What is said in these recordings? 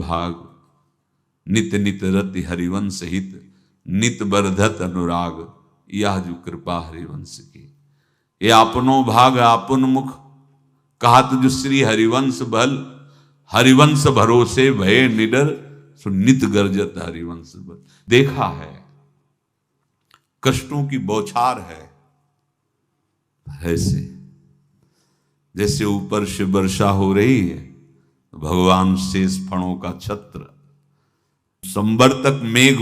भाग, नित नित रति हरिवंश हित, नित बरधत अनुराग, यह जो कृपा हरिवंश की। ये आपनो भाग आपन मुख, कहत जो श्री हरिवंश बल, हरिवंश भरोसे भय निडर, सो नित गर्जत हरिवंश बल। देखा है कष्टों की बौछार है, ऐसे जैसे ऊपर से वर्षा हो रही है, भगवान शेष फणों का छत्र, संवर्तक मेघ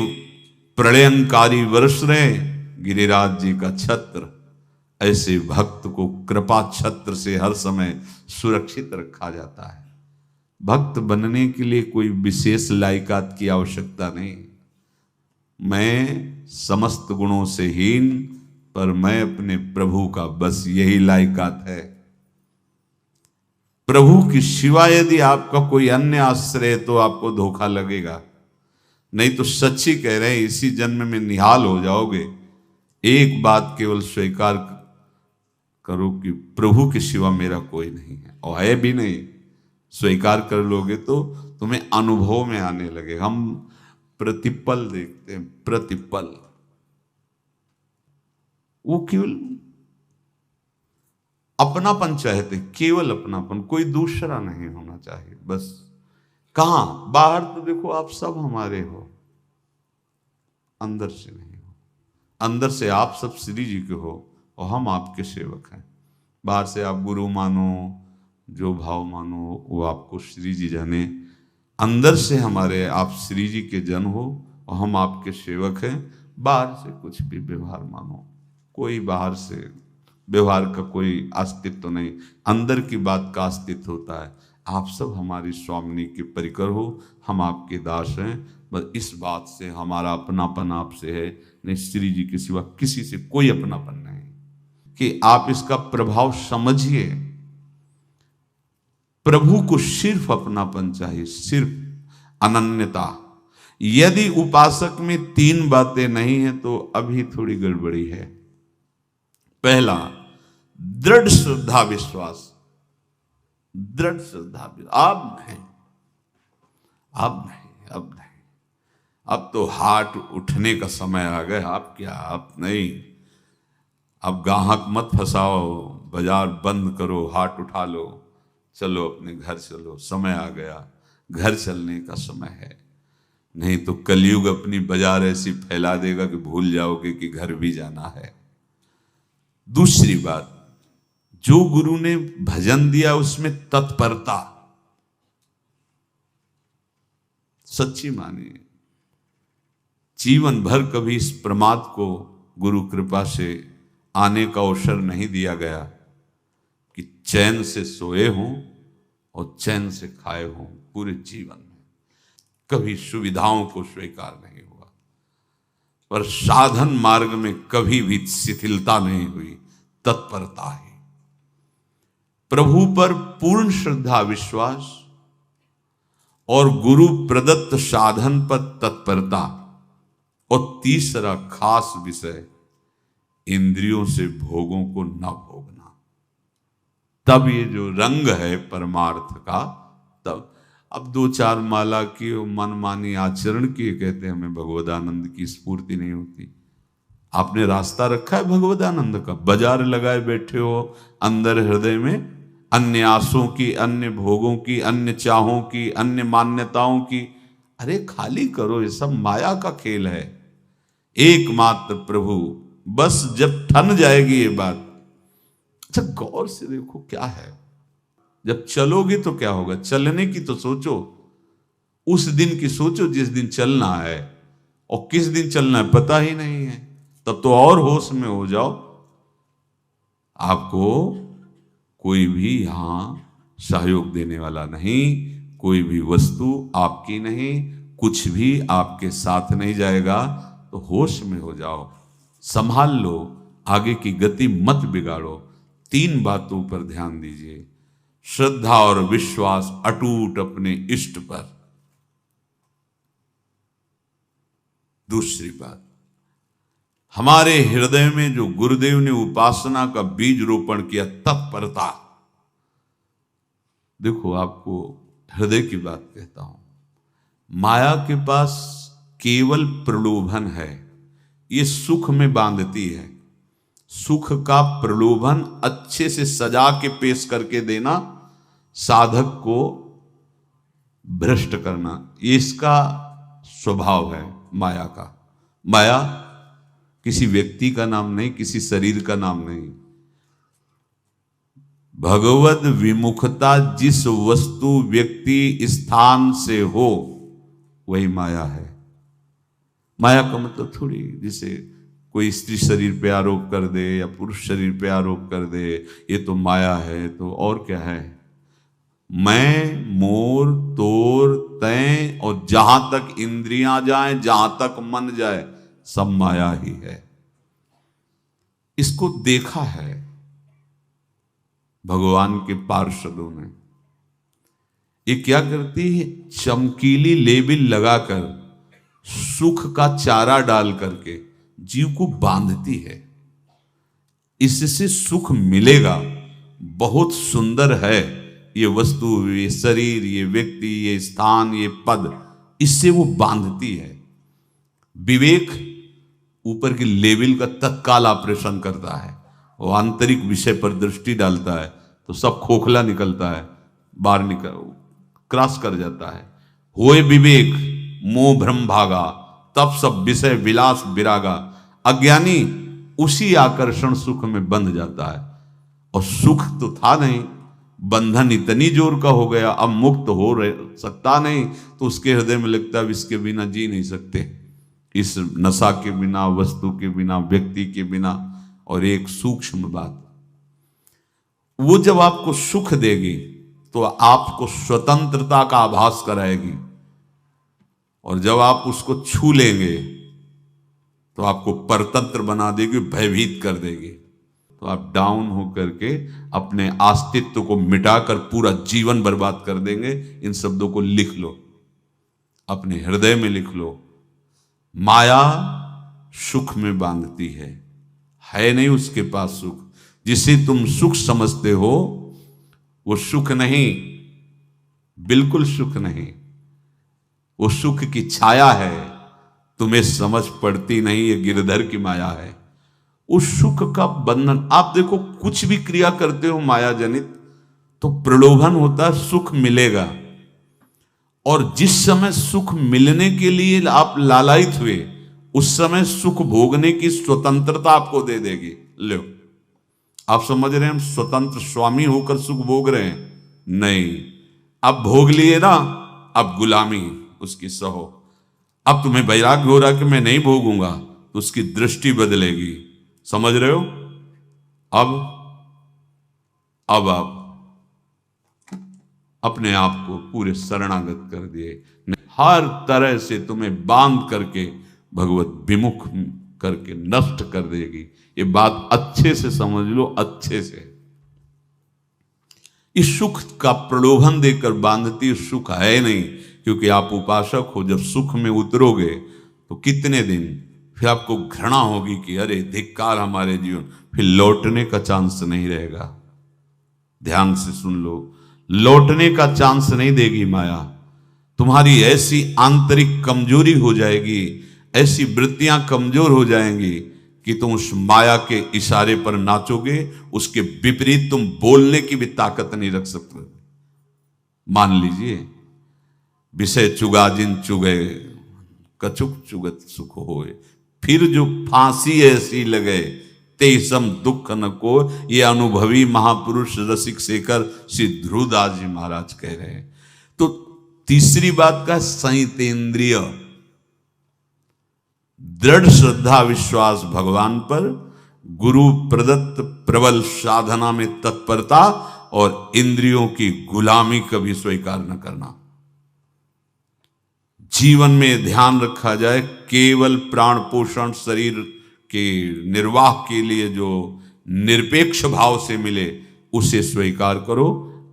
प्रलयंकारी वर्ष रहे, गिरिराज जी का छत्र। ऐसे भक्त को कृपा छत्र से हर समय सुरक्षित रखा जाता है। भक्त बनने के लिए कोई विशेष लायकात की आवश्यकता नहीं। मैं समस्त गुणों से हीन, पर मैं अपने प्रभु का, बस यही लायकात है। प्रभु की सिवा यदि आपका कोई अन्य आश्रय है तो आपको धोखा लगेगा। नहीं तो सच्ची कह रहे हैं, इसी जन्म में निहाल हो जाओगे। एक बात केवल स्वीकार करो कि प्रभु के सिवा मेरा कोई नहीं है, और है भी नहीं। स्वीकार कर लोगे तो तुम्हें अनुभव में आने लगे। हम प्रतिपल देखते हैं, प्रतिपल, वो केवल अपनापन चाहते, केवल अपनापन, कोई दूसरा नहीं होना चाहिए। बस कहां बाहर तो देखो आप सब हमारे हो, अंदर से नहीं हो। अंदर से आप सब श्री जी के हो और हम आपके सेवक हैं। बाहर से आप गुरु मानो, जो भाव मानो, वो आपको श्री जी जाने। अंदर से हमारे आप श्री जी के जन हो और हम आपके सेवक हैं। बाहर से कुछ भी व्यवहार मानो, कोई बाहर से व्यवहार का कोई अस्तित्व नहीं, अंदर की बात का अस्तित्व होता है। आप सब हमारी स्वामिनी के परिकर हो, हम आपके दास हैं। बस इस बात से हमारा अपनापन आपसे है, नहीं श्री जी के सिवा किसी से कोई अपनापन नहीं। कि आप इसका प्रभाव समझिए। प्रभु को सिर्फ अपनापन चाहिए, सिर्फ अनन्यता। यदि उपासक में तीन बातें नहीं है तो अभी थोड़ी गड़बड़ी है। पहला, दृढ़ श्रद्धा विश्वास। दृढ़ श्रद्धा, अब नहीं, अब नहीं, अब नहीं, अब तो हाथ उठने का समय आ गया। अब क्या, अब नहीं, अब गाहक मत फंसाओ, बाजार बंद करो, हाथ उठा लो, चलो अपने घर चलो, समय आ गया, घर चलने का समय है। नहीं तो कलयुग अपनी बाजार ऐसी फैला देगा कि भूल जाओगे कि घर भी जाना है। दूसरी बात, जो गुरु ने भजन दिया उसमें तत्परता, सच्ची मानिए। जीवन भर कभी इस प्रमाद को गुरु कृपा से आने का अवसर नहीं दिया गया कि चैन से सोए हों और चैन से खाए हों। पूरे जीवन में कभी सुविधाओं को स्वीकार नहीं हुआ, पर साधन मार्ग में कभी भी शिथिलता नहीं हुई, तत्परता ही। प्रभु पर पूर्ण श्रद्धा विश्वास और गुरु प्रदत्त साधन पर तत्परता। और तीसरा खास विषय, इंद्रियों से भोगों को न भोगना। तब ये जो रंग है परमार्थ का, तब अब दो चार माला की मनमानी आचरण की कहते हैं हमें भगवदानंद की स्फूर्ति नहीं होती। आपने रास्ता रखा है भगवदानंद का, बाजार लगाए बैठे हो अंदर हृदय में, अन्य आसों की, अन्य भोगों की, अन्य चाहों की, अन्य मान्यताओं की। अरे खाली करो, ये सब माया का खेल है। एकमात्र प्रभु, बस जब ठन जाएगी ये बात। अच्छा गौर से देखो क्या है, जब चलोगे तो क्या होगा। चलने की तो सोचो, उस दिन की सोचो जिस दिन चलना है, और किस दिन चलना है पता ही नहीं है। तब तो और होश में हो जाओ। आपको कोई भी यहां सहयोग देने वाला नहीं, कोई भी वस्तु आपकी नहीं, कुछ भी आपके साथ नहीं जाएगा। तो होश में हो जाओ, संभाल लो, आगे की गति मत बिगाड़ो। तीन बातों पर ध्यान दीजिए, श्रद्धा और विश्वास अटूट अपने इष्ट पर। दूसरी बात, हमारे हृदय में जो गुरुदेव ने उपासना का बीज रोपण किया, तत्परता। देखो आपको हृदय की बात कहता हूं, माया के पास केवल प्रलोभन है, ये सुख में बांधती है। सुख का प्रलोभन अच्छे से सजा के पेश करके देना, साधक को भ्रष्ट करना, ये इसका स्वभाव है माया का। माया किसी व्यक्ति का नाम नहीं, किसी शरीर का नाम नहीं। भगवद विमुखता जिस वस्तु व्यक्ति स्थान से हो वही माया है। माया का मतलब थोड़ी जैसे कोई स्त्री शरीर पे आरोप कर दे या पुरुष शरीर पे आरोप कर दे ये तो माया है, तो और क्या है? मैं, मोर, तोर, तय और जहां तक इंद्रियां जाएं, जहां तक मन जाए, सब माया ही है। इसको देखा है भगवान के पार्षदों ने। ये क्या करती है? चमकीली लेबिल लगाकर, सुख का चारा डाल करके जीव को बांधती है। इससे सुख मिलेगा, बहुत सुंदर है ये वस्तु, ये शरीर, ये व्यक्ति, ये स्थान, ये पद, इससे वो बांधती है। विवेक ऊपर की लेवल का तत्काल ऑपरेशन करता है, वो आंतरिक विषय पर दृष्टि डालता है तो सब खोखला निकलता है, बाहर निकल क्रॉस कर जाता है। होए विवेक मोह भ्रम भागा, तब सब विषय विलास विरागा। अज्ञानी उसी आकर्षण सुख में बंध जाता है, और सुख तो था नहीं, बंधन इतनी जोर का हो गया, अब मुक्त हो सकता नहीं, तो उसके हृदय में लगता है इसके बिना जी नहीं सकते, इस नशा के बिना, वस्तु के बिना, व्यक्ति के बिना। और एक सूक्ष्म बात, वो जब आपको सुख देगी तो आपको स्वतंत्रता का आभास कराएगी, और जब आप उसको छू लेंगे तो आपको परतंत्र बना देगी, भयभीत कर देगी। तो आप डाउन होकर के अपने अस्तित्व को मिटाकर पूरा जीवन बर्बाद कर देंगे। इन शब्दों को लिख लो, अपने हृदय में लिख लो। माया सुख में बांधती है नहीं उसके पास सुख। जिसे तुम सुख समझते हो वो सुख नहीं, बिल्कुल सुख नहीं, वो सुख की छाया है, तुम्हें समझ पड़ती नहीं, ये गिरधर की माया है। उस सुख का बंधन, आप देखो कुछ भी क्रिया करते हो माया जनित तो प्रलोभन होता है, सुख मिलेगा। और जिस समय सुख मिलने के लिए आप लालायित हुए, उस समय सुख भोगने की स्वतंत्रता आपको दे देगी। लो, आप समझ रहे हैं हम स्वतंत्र स्वामी होकर सुख भोग रहे हैं? नहीं, अब भोग लिए ना, अब गुलामी उसकी सहो। अब तुम्हें वैराग्य हो रहा कि मैं नहीं भोगूंगा, तो उसकी दृष्टि बदलेगी। समझ रहे हो? अब आप अपने आप को पूरे शरणागत कर दिए, हर तरह से तुम्हें बांध करके भगवत विमुख करके नष्ट कर देगी। ये बात अच्छे से समझ लो, अच्छे से। इस सुख का प्रलोभन देकर बांधती सुख है नहीं, क्योंकि आप उपासक हो। जब सुख में उतरोगे तो कितने दिन फिर आपको घृणा होगी कि अरे धिक्कार हमारे जीवन, फिर लौटने का चांस नहीं रहेगा। ध्यान से सुन लो, लौटने का चांस नहीं देगी माया। तुम्हारी ऐसी आंतरिक कमजोरी हो जाएगी, ऐसी वृत्तियां कमजोर हो जाएंगी कि तुम उस माया के इशारे पर नाचोगे, उसके विपरीत तुम बोलने की भी ताकत नहीं रख सकते। मान लीजिए, विषय चुगा जिन चुगे, कछुक चुगत सुख होए, फिर जो फांसी ऐसी लगे तेसम दुख न को। ये अनुभवी महापुरुष रसिक शेखर श्री ध्रुवदास जी महाराज कह रहे हैं। तो तीसरी बात का संयतेंद्रिय, दृढ़ श्रद्धा विश्वास भगवान पर, गुरु प्रदत्त प्रबल साधना में तत्परता, और इंद्रियों की गुलामी कभी स्वीकार न करना। जीवन में ध्यान रखा जाए, केवल प्राण पोषण शरीर के निर्वाह के लिए जो निरपेक्ष भाव से मिले उसे स्वीकार करो,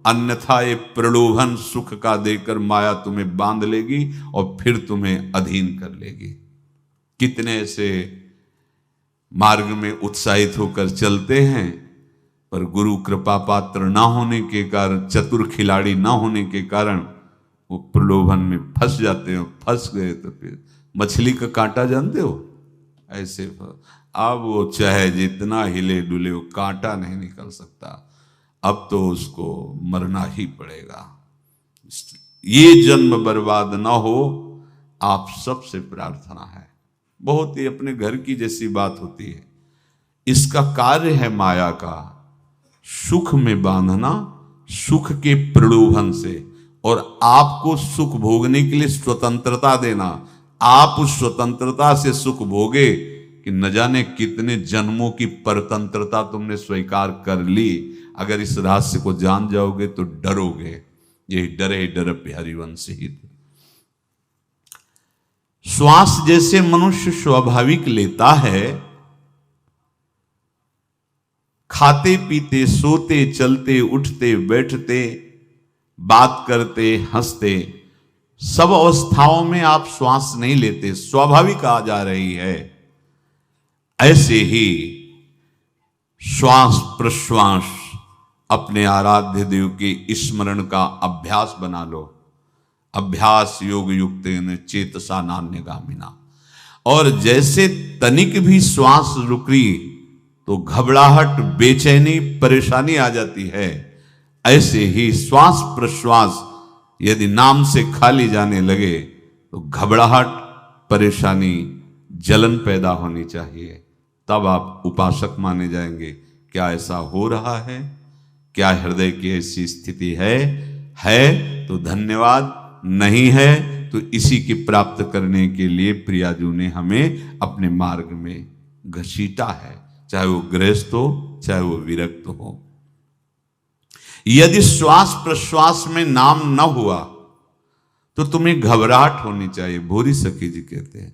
अन्यथा ये प्रलोभन सुख का देकर माया तुम्हें बांध लेगी और फिर तुम्हें अधीन कर लेगी। कितने ऐसे मार्ग में उत्साहित होकर चलते हैं, पर गुरु कृपा पात्र ना होने के कारण, चतुर खिलाड़ी ना होने के कारण वो प्रलोभन में फंस जाते हो। फंस गए तो फिर मछली का कांटा जानते हो, ऐसे अब वो चाहे जितना हिले डुले वो कांटा नहीं निकल सकता, अब तो उसको मरना ही पड़ेगा। ये जन्म बर्बाद ना हो, आप सबसे प्रार्थना है। बहुत ही अपने घर की जैसी बात होती है। इसका कार्य है माया का सुख में बांधना, सुख के प्रलोभन से, और आपको सुख भोगने के लिए स्वतंत्रता देना। आप उस स्वतंत्रता से सुख भोगे कि न जाने कितने जन्मों की परतंत्रता तुमने स्वीकार कर ली। अगर इस रहस्य को जान जाओगे तो डरोगे। यही डरे डर हरिवंश ही। श्वास जैसे मनुष्य स्वाभाविक लेता है, खाते पीते सोते चलते उठते बैठते बात करते हंसते, सब अवस्थाओं में आप श्वास नहीं लेते, स्वाभाविक आ जा रही है। ऐसे ही श्वास प्रश्वास अपने आराध्य देव के स्मरण का अभ्यास बना लो। अभ्यास योग युक्तेन चेतसा नान्यगामिना। और जैसे तनिक भी श्वास रुकी तो घबराहट, बेचैनी, परेशानी आ जाती है, ऐसे ही श्वास प्रश्वास यदि नाम से खाली जाने लगे तो घबराहट, परेशानी, जलन पैदा होनी चाहिए। तब आप उपासक माने जाएंगे। क्या ऐसा हो रहा है? क्या हृदय की ऐसी स्थिति है तो धन्यवाद, नहीं है तो इसी की प्राप्त करने के लिए प्रियाजू ने हमें अपने मार्ग में घसीटा है, चाहे वो गृहस्थ हो चाहे वो विरक्त हो। यदि श्वास प्रश्वास में नाम न हुआ तो तुम्हें घबराहट होनी चाहिए। भूरी सखी जी कहते हैं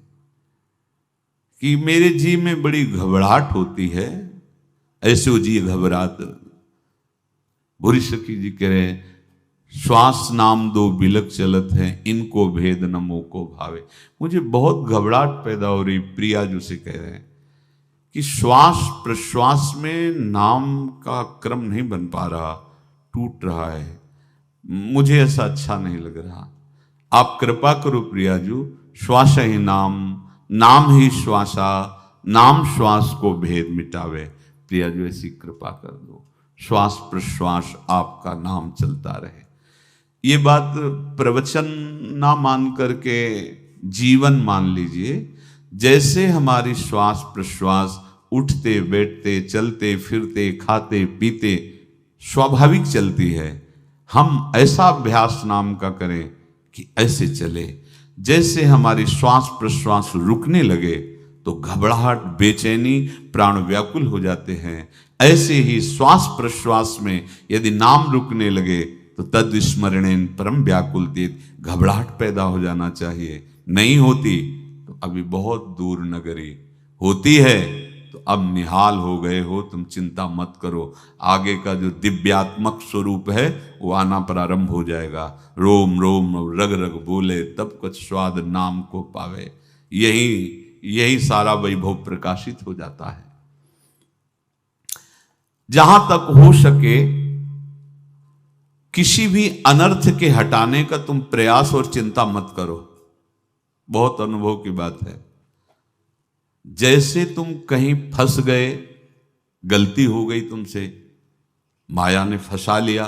कि मेरे जी में बड़ी घबराहट होती है, ऐसे वो जी घबरात। भूरी सखी जी कह रहे हैं श्वास नाम दो बिलक चलत है, इनको भेद न मोको भावे। मुझे बहुत घबराहट पैदा हो रही। प्रिया जी से कह रहे हैं कि श्वास प्रश्वास में नाम का क्रम नहीं बन पा रहा, टूट रहा है, मुझे ऐसा अच्छा नहीं लग रहा। आप कृपा करो प्रियाजू, श्वास ही नाम, नाम ही श्वासा, नाम श्वास को भेद मिटावे। प्रियाजू ऐसी कृपा कर दो, श्वास प्रश्वास आपका नाम चलता रहे। ये बात प्रवचन ना मान करके जीवन मान लीजिए। जैसे हमारी श्वास प्रश्वास उठते बैठते चलते फिरते खाते पीते स्वाभाविक चलती है, हम ऐसा अभ्यास नाम का करें कि ऐसे चले। जैसे हमारी श्वास प्रश्वास रुकने लगे तो घबराहट, बेचैनी, प्राण व्याकुल हो जाते हैं। ऐसे ही श्वास प्रश्वास में यदि नाम रुकने लगे तो तद स्मरणेन परम व्याकुलतीत, घबराहट पैदा हो जाना चाहिए। नहीं होती तो अभी बहुत दूर नगरी, होती है तो अब निहाल हो गए हो, तुम चिंता मत करो। आगे का जो दिव्यात्मक स्वरूप है वो आना प्रारंभ हो जाएगा। रोम रोम रग रग बोले तब कुछ स्वाद नाम को पावे। यही सारा वैभव प्रकाशित हो जाता है। जहां तक हो सके किसी भी अनर्थ के हटाने का तुम प्रयास और चिंता मत करो। बहुत अनुभव की बात है। जैसे तुम कहीं फंस गए, गलती हो गई तुमसे, माया ने फंसा लिया,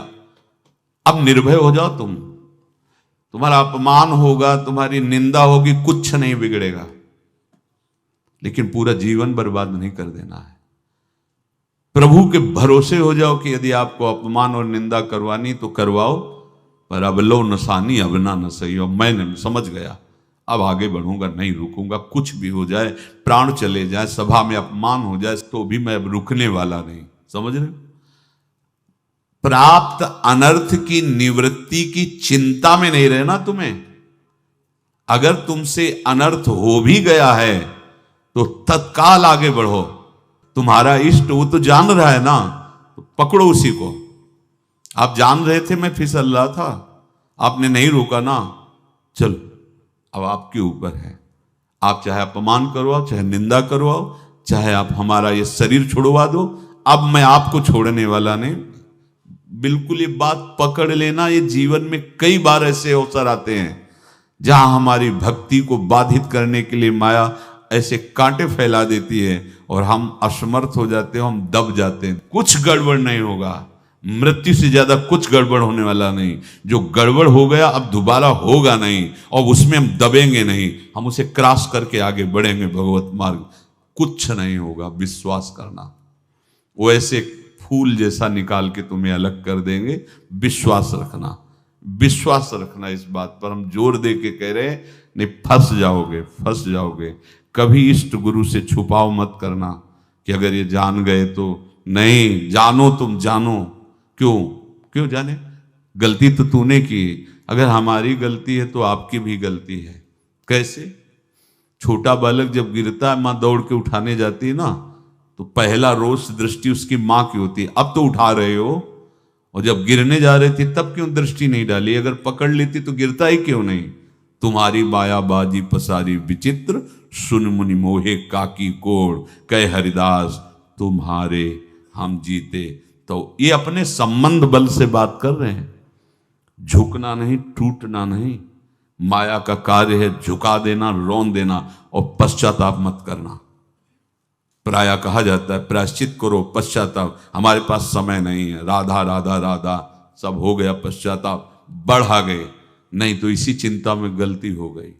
अब निर्भय हो जाओ। तुम्हारा अपमान होगा, तुम्हारी निंदा होगी, कुछ नहीं बिगड़ेगा, लेकिन पूरा जीवन बर्बाद नहीं कर देना है। प्रभु के भरोसे हो जाओ कि यदि आपको अपमान और निंदा करवानी तो करवाओ, पर अब लो नसानी अब ना न सही हो। मैं समझ गया, अब आगे बढ़ूंगा, नहीं रुकूंगा। कुछ भी हो जाए, प्राण चले जाए, सभा में अपमान हो जाए, तो भी मैं अब रुकने वाला नहीं। समझ रहे? प्राप्त अनर्थ की निवृत्ति की चिंता में नहीं रहना तुम्हें। अगर तुमसे अनर्थ हो भी गया है तो तत्काल आगे बढ़ो। तुम्हारा इष्ट वो तो जान रहा है ना, तो पकड़ो उसी को। आप जान रहे थे मैं फिसल रहा था, आपने नहीं रोका ना, चलो अब आपके ऊपर है। आप चाहे अपमान करवाओ, चाहे निंदा करवाओ, चाहे आप हमारा ये शरीर छुड़वा दो, अब मैं आपको छोड़ने वाला नहीं। बिल्कुल ये बात पकड़ लेना। ये जीवन में कई बार ऐसे अवसर आते हैं जहां हमारी भक्ति को बाधित करने के लिए माया ऐसे कांटे फैला देती है और हम असमर्थ हो जाते हैं, हम दब जाते हैं। कुछ गड़बड़ नहीं होगा, मृत्यु से ज्यादा कुछ गड़बड़ होने वाला नहीं। जो गड़बड़ हो गया अब दोबारा होगा नहीं, और उसमें हम दबेंगे नहीं, हम उसे क्रॉस करके आगे बढ़ेंगे भगवत मार्ग। कुछ नहीं होगा, विश्वास करना। वो ऐसे फूल जैसा निकाल के तुम्हें अलग कर देंगे। विश्वास रखना, विश्वास रखना। इस बात पर हम जोर दे के कह रहे हैं, नहीं फंस जाओगे, फंस जाओगे। कभी इष्ट गुरु से छुपाव मत करना कि अगर ये जान गए तो। नहीं, जानो, तुम जानो। क्यों जाने? गलती तो तूने की। अगर हमारी गलती है तो आपकी भी गलती है। कैसे? छोटा बालक जब गिरता है, मां दौड़ के उठाने जाती है ना, तो पहला रोष दृष्टि उसकी मां की होती है। अब तो उठा रहे हो, और जब गिरने जा रहे थे तब क्यों दृष्टि नहीं डाली? अगर पकड़ लेती तो गिरता ही क्यों नहीं? तुम्हारी माया बाजी पसारी विचित्र, सुन मुनि मोहे काकी कोड़, कह हरिदास तुम्हारे हम जीते। तो ये अपने संबंध बल से बात कर रहे हैं। झुकना नहीं, टूटना नहीं। माया का कार्य है झुका देना, रौन देना, और पश्चाताप मत करना। प्रायः कहा जाता है प्रायश्चित करो, पश्चाताप। हमारे पास समय नहीं है। राधा राधा राधा सब हो गया, पश्चाताप बढ़ा गए। नहीं तो इसी चिंता में गलती हो गई,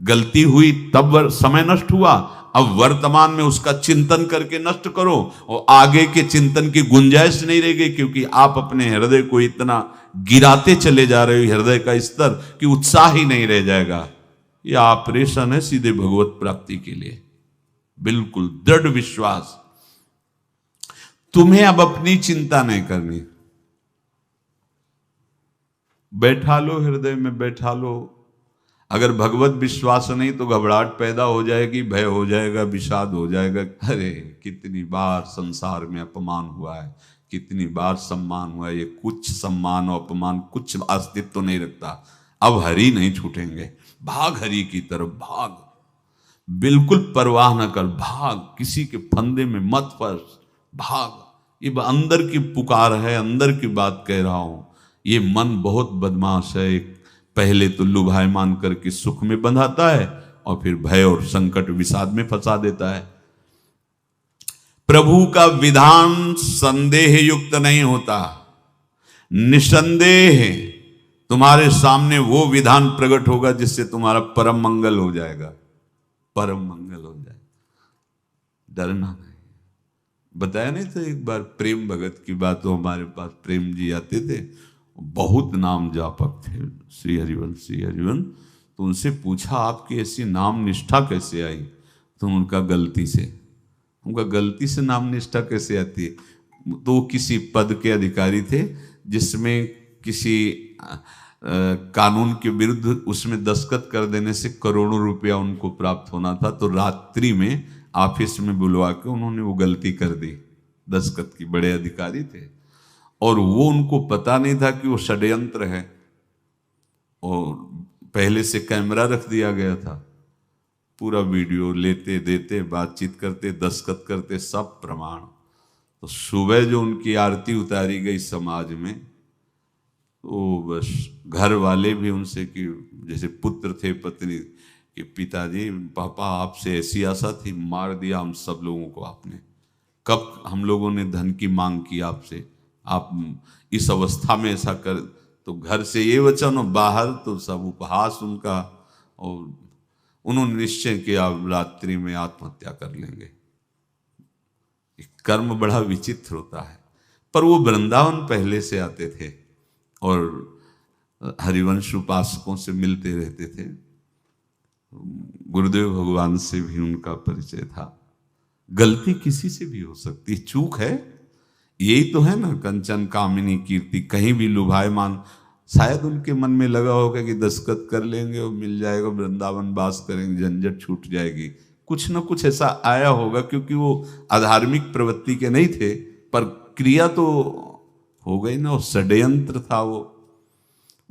गलती हुई तब समय नष्ट हुआ। अब वर्तमान में उसका चिंतन करके नष्ट करो, और आगे के चिंतन की गुंजाइश नहीं रह गई, क्योंकि आप अपने हृदय को इतना गिराते चले जा रहे हो, हृदय का स्तर, कि उत्साह ही नहीं रह जाएगा। यह ऑपरेशन है सीधे भगवत प्राप्ति के लिए। बिल्कुल दृढ़ विश्वास। तुम्हें अब अपनी चिंता नहीं करनी। बैठा लो, हृदय में बैठा लो। अगर भगवत विश्वास नहीं तो घबराहट पैदा हो जाएगी, भय हो जाएगा, विषाद हो जाएगा। अरे कितनी बार संसार में अपमान हुआ है, कितनी बार सम्मान हुआ है। ये कुछ सम्मान और अपमान कुछ अस्तित्व तो नहीं रखता। अब हरि नहीं छूटेंगे। भाग हरि की तरफ, भाग। बिल्कुल परवाह न कर, भाग। किसी के फंदे में मत फंस, भाग। ये अंदर की पुकार है, अंदर की बात कह रहा हूं। ये मन बहुत बदमाश है। पहले तो लुभायमान करके सुख में बंधाता है, और फिर भय और संकट विषाद में फंसा देता है। प्रभु का विधान संदेह युक्त नहीं होता। निसंदेह तुम्हारे सामने वो विधान प्रकट होगा जिससे तुम्हारा परम मंगल हो जाएगा, परम मंगल हो जाएगा। डरना नहीं। बताया नहीं तो एक बार प्रेम भगत की बात। तो हमारे पास प्रेम जी आते थे, बहुत नाम जापक थे, श्री हरिवंश, श्री हरिवंश। तो उनसे पूछा आपकी ऐसी नाम निष्ठा कैसे आई? तो उनका गलती से नाम निष्ठा कैसे आती है? तो वो किसी पद के अधिकारी थे जिसमें किसी कानून के विरुद्ध उसमें दस्तखत कर देने से करोड़ों रुपया उनको प्राप्त होना था। तो रात्रि में ऑफिस में बुलवा के उन्होंने वो गलती कर दी दस्तखत की। बड़े अधिकारी थे, और वो उनको पता नहीं था कि वो षड्यंत्र है, और पहले से कैमरा रख दिया गया था। पूरा वीडियो लेते देते, बातचीत करते, दस्तखत करते, सब प्रमाण। तो सुबह जो उनकी आरती उतारी गई समाज में, तो बस घर वाले भी उनसे कि जैसे पुत्र थे पत्नी कि पिताजी, पापा आपसे ऐसी आशा थी, मार दिया हम सब लोगों को आपने। कब हम लोगों ने धन की मांग की आपसे, आप इस अवस्था में ऐसा कर। तो घर से ये वचन और बाहर तो सब उपहास उनका, और उन्होंने निश्चय किया रात्रि में आत्महत्या कर लेंगे। कर्म बड़ा विचित्र होता है। पर वो वृंदावन पहले से आते थे और हरिवंश उपासकों से मिलते रहते थे। गुरुदेव भगवान से भी उनका परिचय था। गलती किसी से भी हो सकती, चूक है। यही तो है ना, कंचन कामिनी कीर्ति। कहीं भी लुभायमान, शायद उनके मन में लगा होगा कि दस्तखत कर लेंगे और मिल जाएगा, वृंदावन वास करेंगे, झंझट छूट जाएगी। कुछ ना कुछ ऐसा आया होगा, क्योंकि वो अधार्मिक प्रवृत्ति के नहीं थे, पर क्रिया तो हो गई ना, और षड्यंत्र था वो।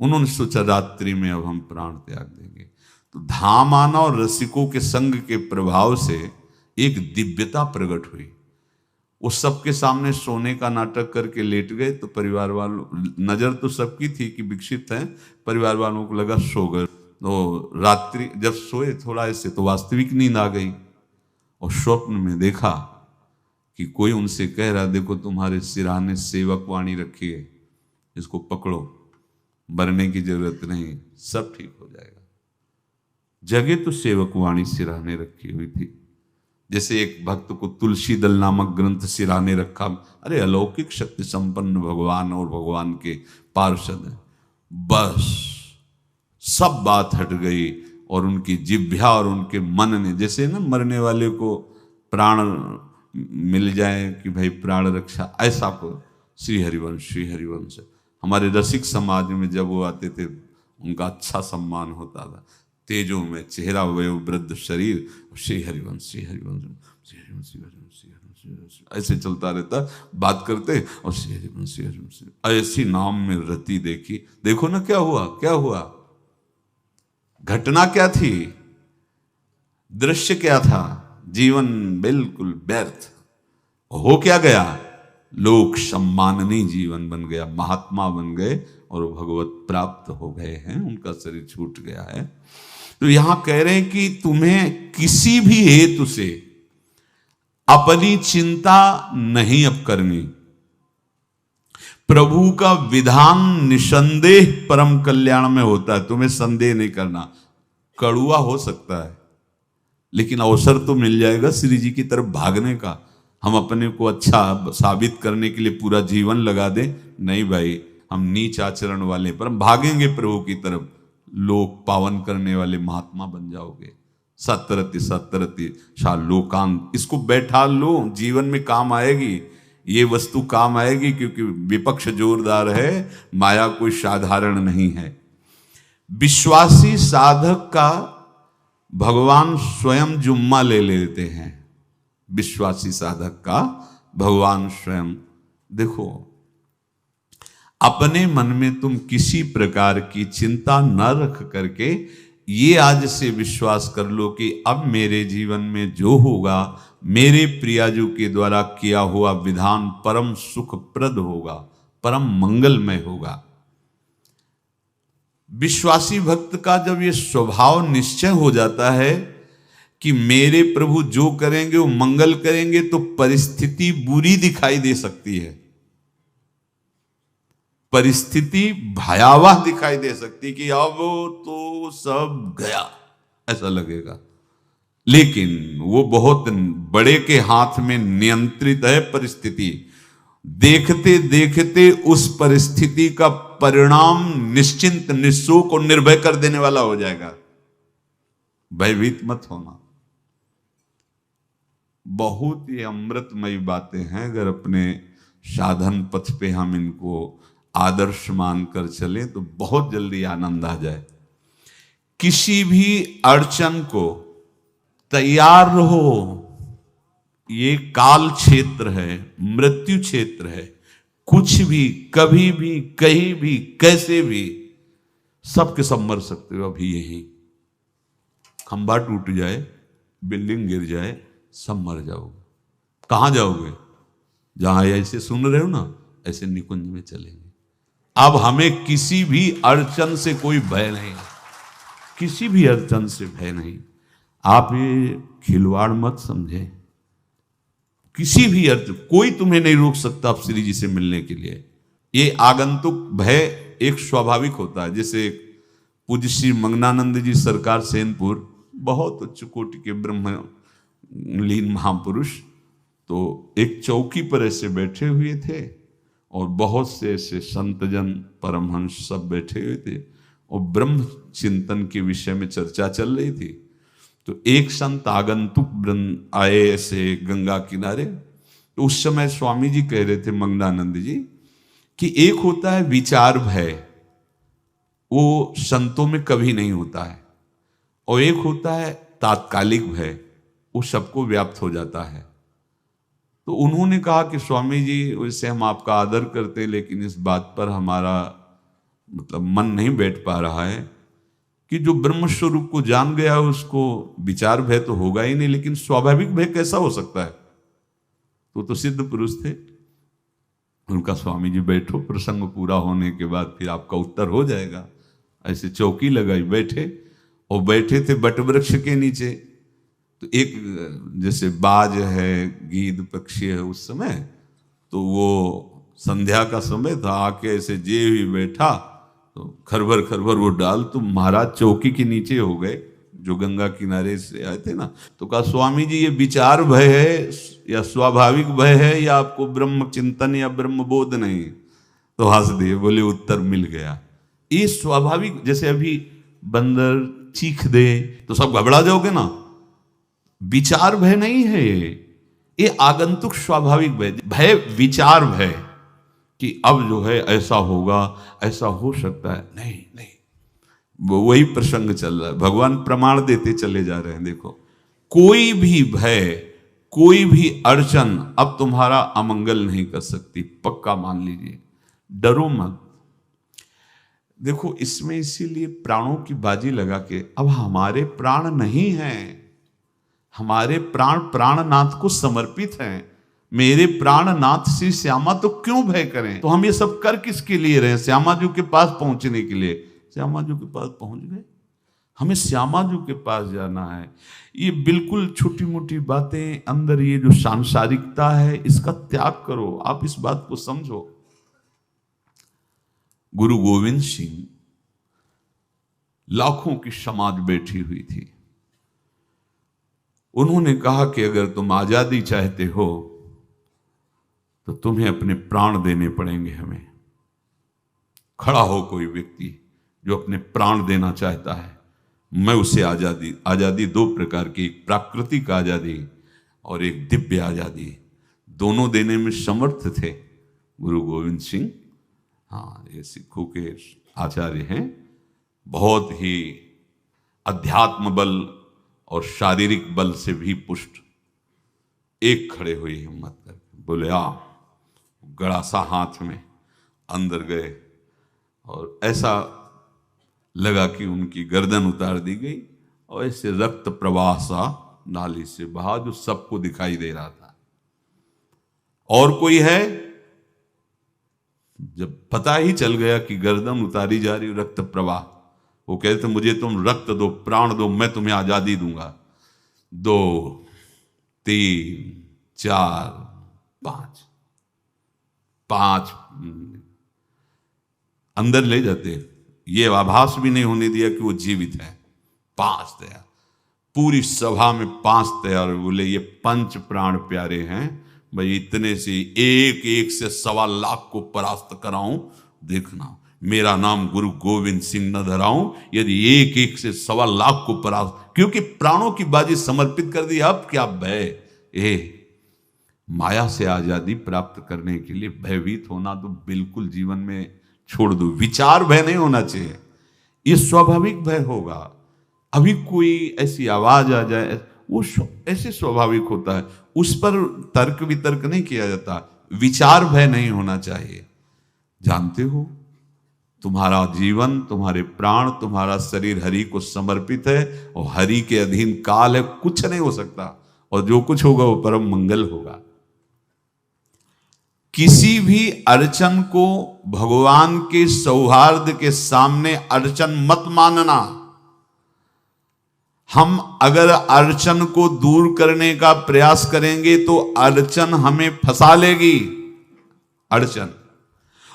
उन्होंने सोचा रात्रि में अब हम प्राण त्याग देंगे। तो धाम आना और रसिकों के संग के प्रभाव से एक दिव्यता प्रकट हुई। वो सबके सामने सोने का नाटक करके लेट गए, तो परिवार वालों, नजर तो सबकी थी कि विकसित हैं, परिवार वालों को लगा सो गए। तो रात्रि जब सोए थोड़ा ऐसे तो वास्तविक नींद आ गई, और स्वप्न में देखा कि कोई उनसे कह रहा, देखो तुम्हारे सिरहाने सेवक वाणी रखी है, इसको पकड़ो, मरने की जरूरत नहीं, सब ठीक हो जाएगा। जगह तो सेवक वाणी सिरहाने रखी हुई थी, जैसे एक भक्त को तुलसी दल नामक ग्रंथ सिरहाने रखा। अरे अलौकिक शक्ति संपन्न भगवान और भगवान के पार्षद हैं। बस सब बात हट गई, और उनकी जिह्वा और उनके मन ने, जैसे ना मरने वाले को प्राण मिल जाए कि भाई प्राण रक्षा, ऐसा को श्री हरिवंश हमारे रसिक समाज में जब वो आते थे उनका अच्छा सम्मान होता था। तेजों में चेहरा, वयो वृद्ध शरीर, श्री हरिवंश ऐसे चलता रहता, बात करते और श्री हरिवंश ऐसी नाम में रति देखी। देखो ना क्या हुआ, घटना क्या थी, दृश्य क्या था, जीवन बिल्कुल व्यर्थ हो क्या गया, लोक सम्माननीय जीवन बन गया, महात्मा बन गए और भगवत प्राप्त हो गए हैं, उनका शरीर छूट गया है। तो यहां कह रहे हैं कि तुम्हें किसी भी हेतु से अपनी चिंता नहीं अब करनी। प्रभु का विधान निसंदेह परम कल्याण में होता है, तुम्हें संदेह नहीं करना। कड़ुआ हो सकता है, लेकिन अवसर तो मिल जाएगा श्री जी की तरफ भागने का। हम अपने को अच्छा साबित करने के लिए पूरा जीवन लगा दें, नहीं भाई, हम नीच आचरण वाले पर हम भागेंगे प्रभु की तरफ, लोक पावन करने वाले महात्मा बन जाओगे। सतरति शाह लोकांत, इसको बैठा लो, जीवन में काम आएगी, ये वस्तु काम आएगी, क्योंकि विपक्ष जोरदार है, माया कोई साधारण नहीं है। विश्वासी साधक का भगवान स्वयं जुम्मा ले लेते हैं। विश्वासी साधक का भगवान स्वयं, देखो अपने मन में तुम किसी प्रकार की चिंता न रख करके ये आज से विश्वास कर लो कि अब मेरे जीवन में जो होगा, मेरे प्रियाजू के द्वारा किया हुआ विधान परम सुखप्रद होगा, परम मंगलमय होगा। विश्वासी भक्त का जब ये स्वभाव निश्चय हो जाता है कि मेरे प्रभु जो करेंगे वो मंगल करेंगे, तो परिस्थिति बुरी दिखाई दे सकती है, परिस्थिति भयावह दिखाई दे सकती कि अब तो सब गया, ऐसा लगेगा। लेकिन वो बहुत बड़े के हाथ में नियंत्रित है परिस्थिति। देखते देखते उस परिस्थिति का परिणाम निश्चिंत, निःशोक और निर्भय कर देने वाला हो जाएगा। भयभीत मत होना। बहुत ही अमृतमयी बातें हैं, अगर अपने साधन पथ पे हम इनको आदर्श मानकर चले तो बहुत जल्दी आनंद आ जाए। किसी भी अड़चन को तैयार रहो, ये काल क्षेत्र है, मृत्यु क्षेत्र है। कुछ भी, कभी भी, कहीं भी, कैसे भी, सबके सब मर सकते हो। अभी यही खंबा टूट जाए, बिल्डिंग गिर जाए, सब मर जाओगे। कहां जाओगे? जहां ऐसे सुन रहे हो ना, ऐसे निकुंज में चलेंगे। अब हमें किसी भी अड़चन से कोई भय नहीं, किसी भी अड़चन से भय नहीं। आप ये खिलवाड़ मत समझे। किसी भी अर्थ कोई तुम्हें नहीं रोक सकता आप श्री जी से मिलने के लिए। ये आगंतुक भय एक स्वाभाविक होता है। जैसे पूज्य श्री मंगनानंद जी सरकार सेनपुर, बहुत उच्च कोटि के ब्रह्मलीन महापुरुष, तो एक चौकी पर ऐसे बैठे हुए थे और बहुत से ऐसे संतजन परमहंस सब बैठे हुए थे और ब्रह्म चिंतन के विषय में चर्चा चल रही थी। तो एक संत आगंतुक वृंद आए ऐसे गंगा किनारे। तो उस समय स्वामी जी कह रहे थे मंगनानंद जी कि एक होता है विचार भय, वो संतों में कभी नहीं होता है, और एक होता है तात्कालिक भय, वो सबको व्याप्त हो जाता है। तो उन्होंने कहा कि स्वामी जी, वैसे हम आपका आदर करते, लेकिन इस बात पर हमारा मतलब मन नहीं बैठ पा रहा है कि जो ब्रह्म स्वरूप को जान गया है उसको विचार भय तो होगा ही नहीं, लेकिन स्वाभाविक भय कैसा हो सकता है? तो सिद्ध पुरुष थे। उनका स्वामी जी बैठो, प्रसंग पूरा होने के बाद फिर आपका उत्तर हो जाएगा। ऐसे चौकी लगाई, बैठे, और बैठे थे वटवृक्ष के नीचे। तो एक जैसे बाज है, गीद पक्षी है, उस समय तो वो संध्या का समय था, आके ऐसे जे भी बैठा तो खरबर खरबर वो डाल, तो महाराज चौकी के नीचे हो गए, जो गंगा किनारे से आए थे ना। तो कहा स्वामी जी ये विचार भय है या स्वाभाविक भय है या आपको ब्रह्म चिंतन या ब्रह्म बोध नहीं? तो हंस दिए, बोले उत्तर मिल गया। ये स्वाभाविक, जैसे अभी बंदर चीख दे तो सब घबरा जाओगे ना, विचार भय नहीं है ये आगंतुक स्वाभाविक भय। भय विचार भय कि अब जो है ऐसा होगा, ऐसा हो सकता है, नहीं नहीं, वही प्रसंग चल रहा है। भगवान प्रमाण देते चले जा रहे हैं। देखो, कोई भी भय, कोई भी अड़चन अब तुम्हारा अमंगल नहीं कर सकती, पक्का मान लीजिए, डरो मत। देखो इसमें इसीलिए प्राणों की बाजी लगा के, अब हमारे प्राण नहीं हैं, हमारे प्राण प्राणनाथ को समर्पित हैं। मेरे प्राणनाथ श्री श्यामा, तो क्यों भय करें? तो हम ये सब कर किसके लिए रहे? श्यामा जी के पास पहुंचने के लिए। श्यामा जी के पास पहुंच गए, हमें श्यामा जी के पास जाना है। ये बिल्कुल छोटी मोटी बातें, अंदर ये जो सांसारिकता है, इसका त्याग करो। आप इस बात को समझो। गुरु गोविंद सिंह, लाखों की समाज बैठी हुई थी, उन्होंने कहा कि अगर तुम आजादी चाहते हो तो तुम्हें अपने प्राण देने पड़ेंगे हमें। खड़ा हो कोई व्यक्ति जो अपने प्राण देना चाहता है, मैं उसे आजादी, आजादी दो प्रकार की, एक प्राकृतिक आजादी और एक दिव्य आजादी, दोनों देने में समर्थ थे गुरु गोविंद सिंह। हाँ, ये सिखों के आचार्य हैं, बहुत ही अध्यात्म बल और शारीरिक बल से भी पुष्ट। एक खड़े हुए हिम्मत करके, बोले आ, गड़ा सा हाथ में अंदर गए, और ऐसा लगा कि उनकी गर्दन उतार दी गई, और ऐसे रक्त प्रवाह सा नाली से बहा, जो सबको दिखाई दे रहा था। और कोई है? जब पता ही चल गया कि गर्दन उतारी जा रही, रक्त प्रवाह, वो कहते मुझे तुम रक्त दो, प्राण दो, मैं तुम्हें आजादी दूंगा। 2 3 4 5 अंदर ले जाते, ये आभास भी नहीं होने दिया कि वो जीवित है। 5 तैयार, पूरी सभा में 5 तैयार। बोले ये पंच प्राण प्यारे हैं भाई, इतने से एक एक से 1.25 लाख को परास्त कराऊं, देखना मेरा नाम गुरु गोविंद सिंह न धराऊं, यदि एक एक से 1.25 लाख को परास्त, क्योंकि प्राणों की बाजी समर्पित कर दी। अब क्या भय? माया से आजादी प्राप्त करने के लिए भयभीत होना तो बिल्कुल जीवन में छोड़ दो। विचार भय नहीं होना चाहिए, ये स्वाभाविक भय होगा। अभी कोई ऐसी आवाज आ जाए, वो ऐसे स्वाभाविक होता है, उस पर तर्क वितर्क नहीं किया जाता। विचार भय नहीं होना चाहिए। जानते हो, तुम्हारा जीवन, तुम्हारे प्राण, तुम्हारा शरीर हरि को समर्पित है, और हरि के अधीन काल है, कुछ नहीं हो सकता, और जो कुछ होगा वो परम मंगल होगा। किसी भी अड़चन को भगवान के सौहार्द के सामने अड़चन मत मानना। हम अगर अड़चन को दूर करने का प्रयास करेंगे तो अड़चन हमें फंसा लेगी, अड़चन।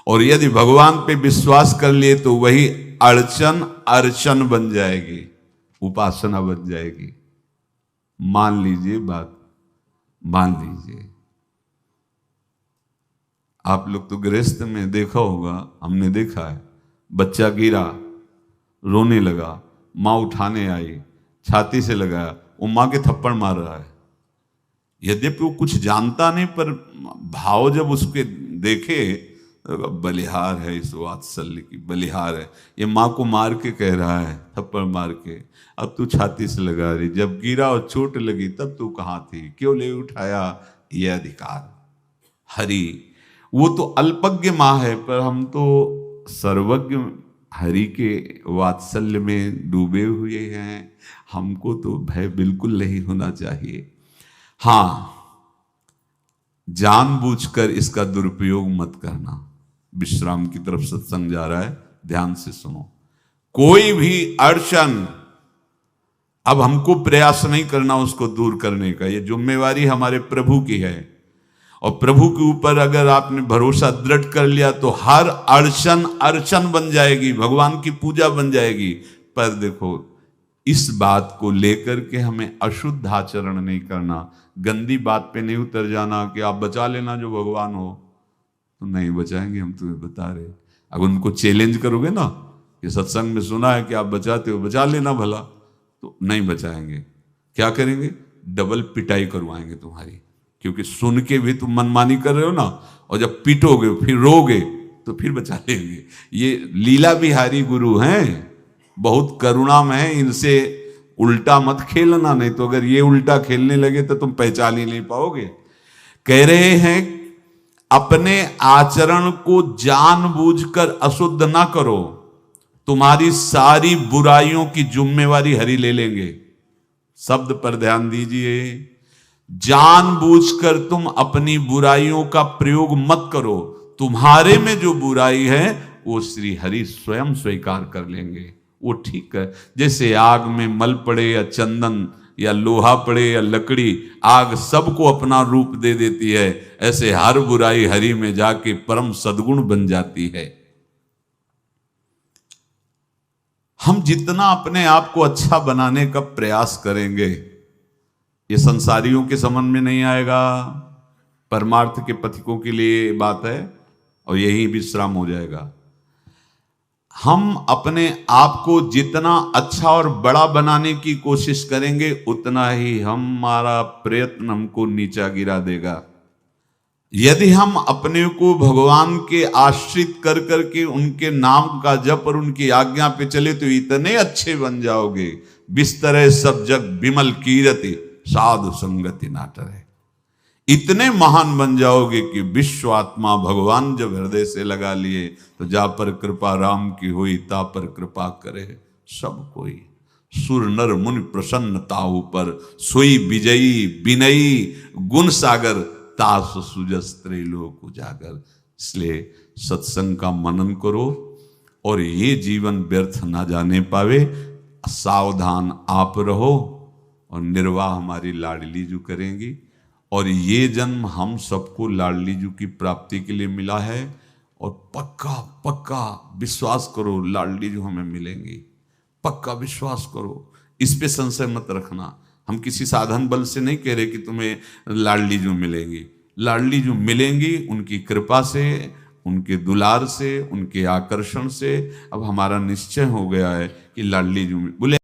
और यदि भगवान पे विश्वास कर लिए तो वही अड़चन अर्चन बन जाएगी, उपासना बन जाएगी। मान लीजिए बात, मान लीजिए। आप लोग तो गृहस्थ में देखा होगा, हमने देखा है, बच्चा गिरा, रोने लगा, माँ उठाने आई, छाती से लगाया, वो माँ के थप्पड़ मार रहा है। यद्यपि वो कुछ जानता नहीं, पर भाव जब उसके देखे, बलिहार है, इस वात्सल्य की बलिहार है, ये माँ को मार के कह रहा है, थप्पड़ मार के, अब तू छाती से लगा रही, जब गिरा और चोट लगी तब तू कहाँ थी, क्यों ले उठाया? ये अधिकार हरि, वो तो अल्पज्ञ माँ है, पर हम तो सर्वज्ञ हरि के वात्सल्य में डूबे हुए हैं। हमको तो भय बिल्कुल नहीं होना चाहिए। हाँ, जानबूझकर इसका दुरुपयोग मत करना। विश्राम की तरफ सत्संग जा रहा है, ध्यान से सुनो। कोई भी अड़चन, अब हमको प्रयास नहीं करना उसको दूर करने का, ये जिम्मेवारी हमारे प्रभु की है। और प्रभु के ऊपर अगर आपने भरोसा दृढ़ कर लिया तो हर अड़चन अड़चन बन जाएगी, भगवान की पूजा बन जाएगी। पर देखो, इस बात को लेकर के हमें अशुद्ध आचरण नहीं करना, गंदी बात पे नहीं उतर जाना कि आप बचा लेना जो भगवान हो। तो नहीं बचाएंगे, हम तुम्हें बता रहे। अगर उनको चैलेंज करोगे ना कि सत्संग में सुना है कि आप बचाते हो, बचा लेना भला, तो नहीं बचाएंगे। क्या करेंगे? डबल पिटाई करवाएंगे तुम्हारी, क्योंकि सुन के भी तुम मनमानी कर रहे हो ना, और जब पीटोगे फिर रोगे तो फिर बचा लेंगे। ये लीला बिहारी गुरु हैं, बहुत करुणा में है, इनसे उल्टा मत खेलना, नहीं तो अगर ये उल्टा खेलने लगे तो तुम पहचान ही नहीं पाओगे। कह रहे हैं अपने आचरण को जानबूझकर अशुद्ध ना करो, तुम्हारी सारी बुराइयों की जिम्मेवारी हरि ले लेंगे। शब्द पर ध्यान दीजिए, जानबूझकर तुम अपनी बुराइयों का प्रयोग मत करो, तुम्हारे में जो बुराई है वो श्री हरि स्वयं स्वीकार कर लेंगे। वो ठीक है, जैसे आग में मल पड़े या चंदन या लोहा पड़े या लकड़ी, आग सबको अपना रूप दे देती है, ऐसे हर बुराई हरि में जाके परम सद्गुण बन जाती है। हम जितना अपने आप को अच्छा बनाने का प्रयास करेंगे, ये संसारियों के समझ में नहीं आएगा, परमार्थ के पथिकों के लिए बात है, और यही विश्राम हो जाएगा। हम अपने आप को जितना अच्छा और बड़ा बनाने की कोशिश करेंगे, उतना ही हमारा प्रयत्न हमको नीचा गिरा देगा। यदि हम अपने को भगवान के आश्रित कर करके उनके नाम का जप और उनकी आज्ञा पे चले तो इतने अच्छे बन जाओगे, बिस्तरे सब जग विमल कीरति साधु संगति नाटर है। इतने महान बन जाओगे कि विश्व आत्मा भगवान जब हृदय से लगा लिए तो जा पर कृपा राम की हुई, ता पर कृपा करे सब कोई। सुर नर मुनि प्रसन्न ताहु पर, सोई विजयी विनयी गुण सागर, तास सुजस त्रैलोक उजागर। इसलिए सत्संग का मनन करो और ये जीवन व्यर्थ ना जाने पावे, सावधान आप रहो, और निर्वाह हमारी लाडली जू करेंगी। और ये जन्म हम सबको लाडली जू की प्राप्ति के लिए मिला है, और पक्का पक्का विश्वास करो लाडली जू हमें मिलेंगी, पक्का विश्वास करो, इस पे संशय मत रखना। हम किसी साधन बल से नहीं कह रहे कि तुम्हें लाडली जू मिलेंगी, लाडली जू मिलेंगी उनकी कृपा से, उनके दुलार से, उनके आकर्षण से। अब हमारा निश्चय हो गया है कि लाडली जू बोले